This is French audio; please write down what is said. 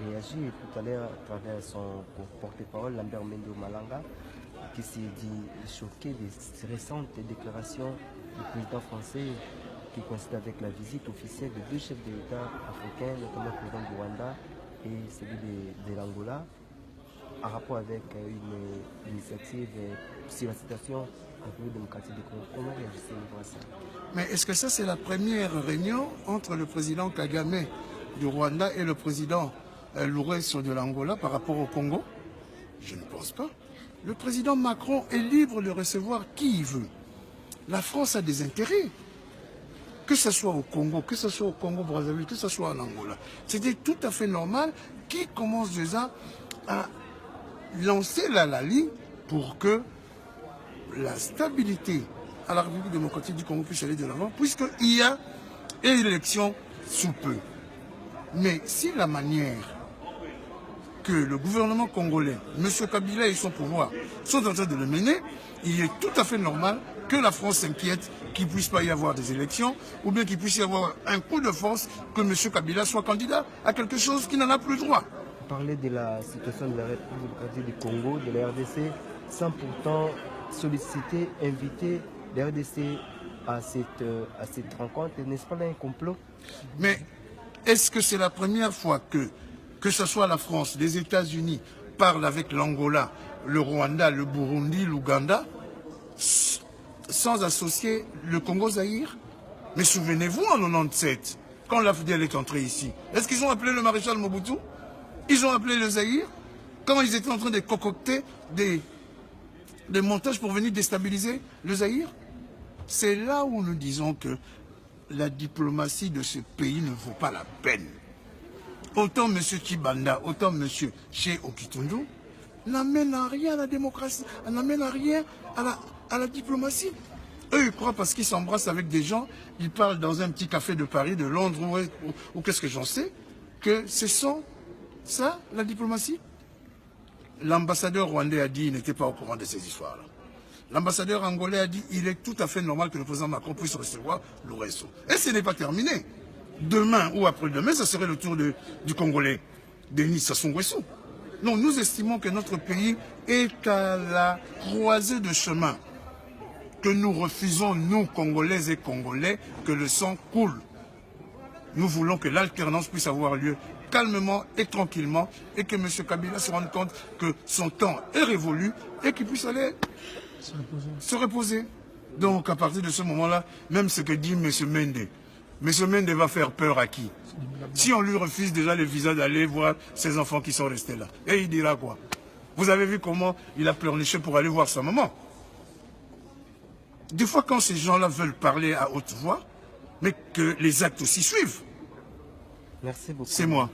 réagi tout à l'heure à travers son porte-parole, Lambert Mendo Malanga, qui s'est dit choqué des récentes déclarations du président français qui coïncide avec la visite officielle de deux chefs d'État africains, notamment le président du Rwanda et celui de l'Angola, en rapport avec une initiative sur la situation en République démocratique du Congo. Comment réagissez-vous à ça? Mais est-ce que ça, c'est la première réunion entre le président Kagame du Rwanda et le président Lourenço de l'Angola par rapport au Congo? Je ne pense pas. Le président Macron est libre de recevoir qui il veut. La France a des intérêts. Que ce soit au Congo, que ce soit au Congo-Brazzaville, que ce soit en Angola. C'était tout à fait normal qu'il commence déjà à lancer la ligne pour que la stabilité à la République démocratique du Congo puisse aller de l'avant, puisqu'il y a une élection sous peu. Mais si la manière que le gouvernement congolais, M. Kabila et son pouvoir sont en train de le mener, il est tout à fait normal que la France s'inquiète qu'il ne puisse pas y avoir des élections, ou bien qu'il puisse y avoir un coup de force que M. Kabila soit candidat à quelque chose qui n'en a plus droit. Vous parlez de la situation de la République démocratique du Congo, de la RDC, sans pourtant solliciter, inviter la RDC à cette rencontre. N'est-ce pas là un complot? Mais est-ce que c'est la première fois que ce soit la France, les États-Unis, parlent avec l'Angola, le Rwanda, le Burundi, l'Ouganda, sans associer le Congo-Zaïre? Mais souvenez-vous, en 1997, quand l'AFDL est entré ici, est-ce qu'ils ont appelé le maréchal Mobutu? Ils ont appelé le Zaïre quand ils étaient en train de concocter des montages pour venir déstabiliser le Zaïre? C'est là où nous disons que la diplomatie de ce pays ne vaut pas la peine. Autant M. Tshibanda, autant M. Che Okitundu n'amènent à rien à la démocratie, n'amènent à rien à la diplomatie. Eux, ils croient parce qu'ils s'embrassent avec des gens, ils parlent dans un petit café de Paris, de Londres ou qu'est-ce que j'en sais, que ce sont ça, la diplomatie. L'ambassadeur rwandais a dit qu'il n'était pas au courant de ces histoires-là. L'ambassadeur angolais a dit qu'il est tout à fait normal que le président Macron puisse recevoir Lourenço. Et ce n'est pas terminé. Demain ou après-demain, ça serait le tour du Congolais, Denis Sassou Nguesso. Non, nous estimons que notre pays est à la croisée de chemin. Que nous refusons, nous, Congolaises et Congolais, que le sang coule. Nous voulons que l'alternance puisse avoir lieu calmement et tranquillement et que M. Kabila se rende compte que son temps est révolu et qu'il puisse aller se reposer. Donc à partir de ce moment-là, même ce que dit M. Mende va faire peur à qui? Si on lui refuse déjà le visa d'aller voir ses enfants qui sont restés là, et il dira quoi? Vous avez vu comment il a pleurniché pour aller voir sa maman? Des fois quand ces gens-là veulent parler à haute voix, mais que les actes aussi suivent. Merci beaucoup. C'est moi.